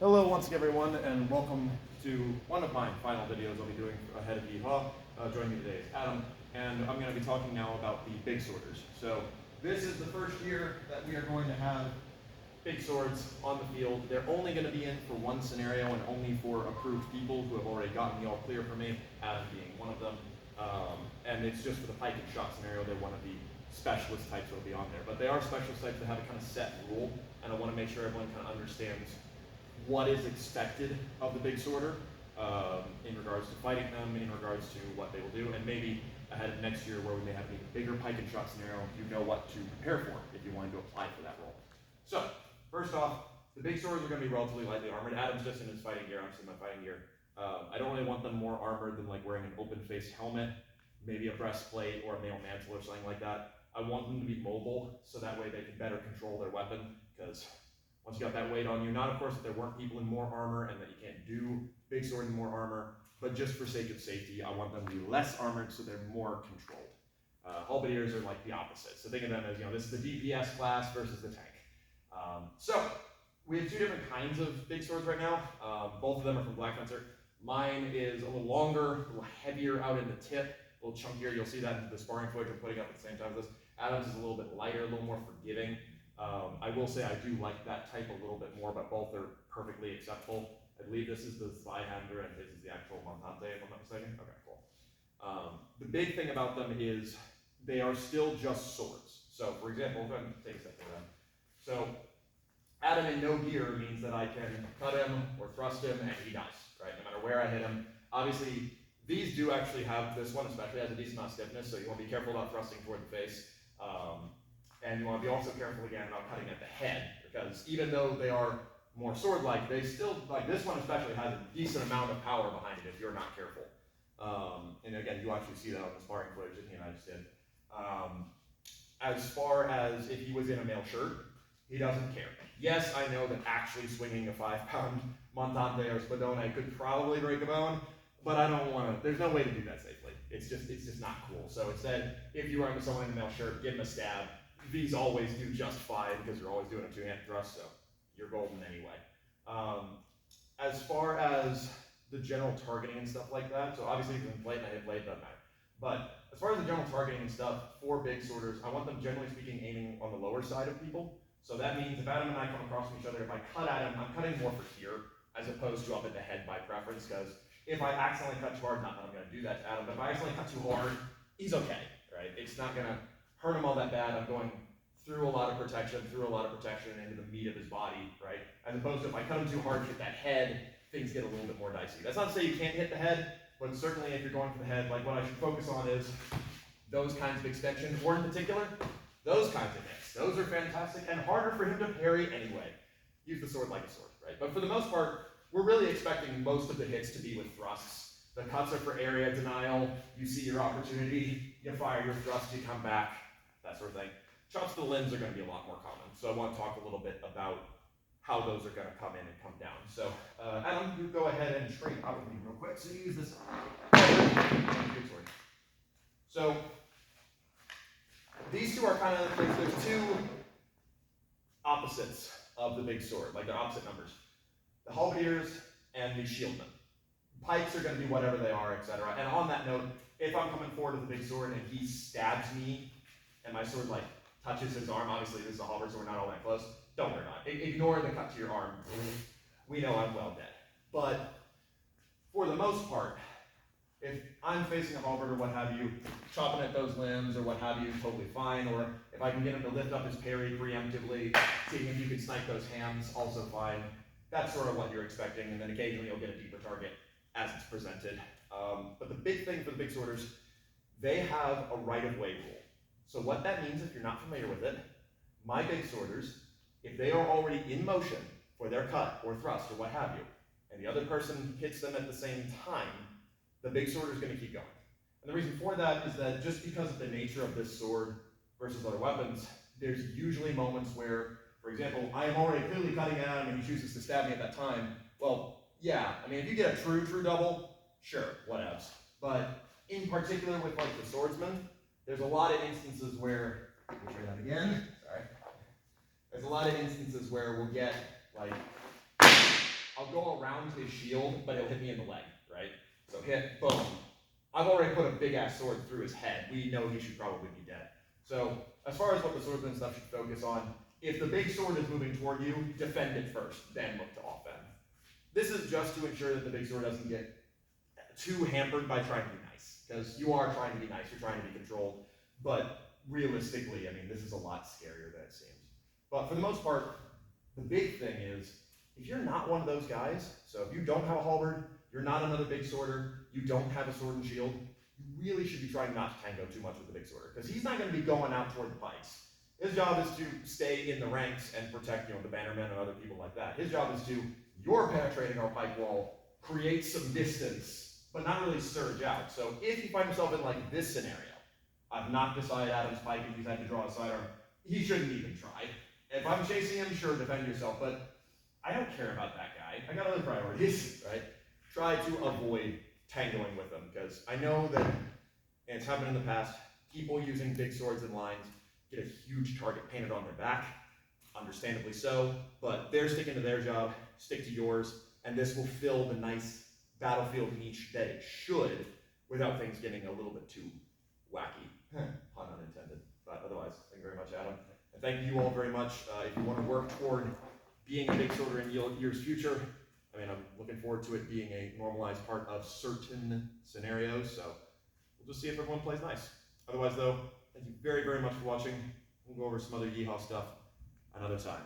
Hello once again everyone, and welcome to one of my final videos I'll be doing ahead of Yeehaw. Joining me today is Adam, and I'm going to be talking now about the big sorters. So this is the first year that we are going to have big swords on the field. They're only going to be in for one scenario and only for approved people who have already gotten the all clear from me, Adam being one of them. And it's just for the Pike Shot scenario. They're one of the specialist types that will be on there. But they are specialist types that have a kind of set rule, and I want to make sure everyone kind of understands what is expected of the big sorter in regards to fighting them, in regards to what they will do, and maybe ahead of next year where we may have an even bigger Pike and Shot scenario, you know what to prepare for if you wanted to apply for that role. So, first off, the big swords are going to be relatively lightly armored. Adam's just in his fighting gear, I'm just in my fighting gear. I don't really want them more armored than like wearing an open-faced helmet, maybe a breastplate or a mail mantle or something like that. I want them to be mobile, so that way they can better control their weapon, because once you got that weight on you, not of course that there weren't people in more armor and that you can't do big swords in more armor, but just for sake of safety, I want them to be less armored so they're more controlled. Halberdiers are like the opposite. So think of them as, this is the DPS class versus the tank. So we have two different kinds of big swords right now. Both of them are from Black Fencer. Mine is a little longer, a little heavier out in the tip, a little chunkier. You'll see that in the sparring footage we're putting up at the same time as this. Adam's is a little bit lighter, a little more forgiving. I will say I do like that type a little bit more, but both are perfectly acceptable. I believe this is the Zweihander and his is the actual Montante, if I'm not mistaken. Okay, cool. The big thing about them is they are still just swords. So, for example, go ahead and take a step for them. So, Adam in no gear means that I can cut him or thrust him and he dies, right? No matter where I hit him. Obviously, these do actually have, this one especially has a decent amount of stiffness, so you want to be careful about thrusting toward the face. And you want to be also careful again about cutting at the head, because even though they are more sword-like, they still, like this one especially, has a decent amount of power behind it if you're not careful. And again, you actually see that on the sparring footage that he and I just did. As far as if he was in a male shirt, he doesn't care. Yes, I know that actually swinging a 5-pound Montante or Spadone could probably break a bone, but I don't want to, there's no way to do that safely. It's just not cool. So instead, if you run into someone in a male shirt, give him a stab. These always do just fine because you're always doing a two-hand thrust, so you're golden anyway. As far as the general targeting and stuff like that, so obviously if you can blade and I hit blade, doesn't matter. But as far as the general targeting and stuff for big sorters, I want them generally speaking aiming on the lower side of people. So that means if Adam and I come across from each other, if I cut at him, I'm cutting more for here as opposed to up in the head by preference, because if I accidentally cut too hard, not that I'm going to do that to Adam, but if I accidentally cut too hard, he's okay, right? It's not going to hurt him all that bad. I'm going through a lot of protection into the meat of his body, right? As opposed to if I cut him too hard, hit that head, things get a little bit more dicey. That's not to say you can't hit the head, but certainly if you're going for the head, like what I should focus on is those kinds of extensions, or in particular, those kinds of hits. Those are fantastic and harder for him to parry anyway. Use the sword like a sword, right? But for the most part, we're really expecting most of the hits to be with thrusts. The cuts are for area denial. You see your opportunity, you fire your thrust, you come back, that sort of thing. Shots to the limbs are going to be a lot more common, so I want to talk a little bit about how those are going to come in and come down. So, Adam, you go ahead and train out with me real quick. So you use this big sword. So these two are kind of, there's two opposites of the big sword, like they're opposite numbers. The halberdiers and the shieldmen. Pikes are going to be whatever they are, etc. And on that note, if I'm coming forward with a big sword and he stabs me, and my sword like touches his arm, obviously this is a halberd, so we're not all that close. Don't worry about it. Ignore the cut to your arm. We know I'm well dead. But for the most part, if I'm facing a halberd or what have you, chopping at those limbs or what have you, totally fine. Or if I can get him to lift up his parry preemptively, seeing if you can snipe those hands, also fine. That's sort of what you're expecting, and then occasionally you'll get a deeper target as it's presented. But the big thing for the big sorters, they have a right-of-way rule. So what that means, if you're not familiar with it, my big sorters, if they are already in motion for their cut or thrust or what have you, and the other person hits them at the same time, the big sorter is going to keep going. And the reason for that is that just because of the nature of this sword versus other weapons, there's usually moments where, for example, I am already clearly cutting at him and he chooses to stab me at that time. Well, yeah, I mean, if you get a true double, sure, whatevs. But in particular with like the swordsman, there's a lot of instances where, let me try that again, sorry. There's a lot of instances where we'll get like I'll go around his shield, but it'll hit me in the leg, right? So hit, boom. I've already put a big ass sword through his head. We know he should probably be dead. So as far as what the swordsman stuff should focus on, if the big sword is moving toward you, defend it first, then look to offend. This is just to ensure that the big sword doesn't get too hampered by trying to be nice, because you are trying to be nice, you're trying to be controlled, but realistically, I mean, this is a lot scarier than it seems. But for the most part, the big thing is, if you're not one of those guys, so if you don't have a halberd, you're not another big sworder, you don't have a sword and shield, you really should be trying not to tango too much with the big sworder, because he's not going to be going out toward the pikes. His job is to stay in the ranks and protect, the bannermen and other people like that. His job is to, you're penetrating our pike wall, create some distance, but not really surge out. So if you find himself in like this scenario, I've knocked aside Adam's pike and he's had to draw a sidearm, he shouldn't even try. If I'm chasing him, sure, defend yourself, but I don't care about that guy. I got other priorities, right? Try to avoid tangoing with them, because I know that, and it's happened in the past, people using big swords in lines get a huge target painted on their back, understandably so, but they're sticking to their job, stick to yours, and this will fill the nice battlefield niche that it should without things getting a little bit too wacky. Pun unintended. But otherwise, thank you very much, Adam. And thank you all very much. If you want to work toward being a big sworder in years future, I mean, I'm looking forward to it being a normalized part of certain scenarios, so we'll just see if everyone plays nice. Otherwise, though, thank you very, very much for watching. We'll go over some other yeehaw stuff another time.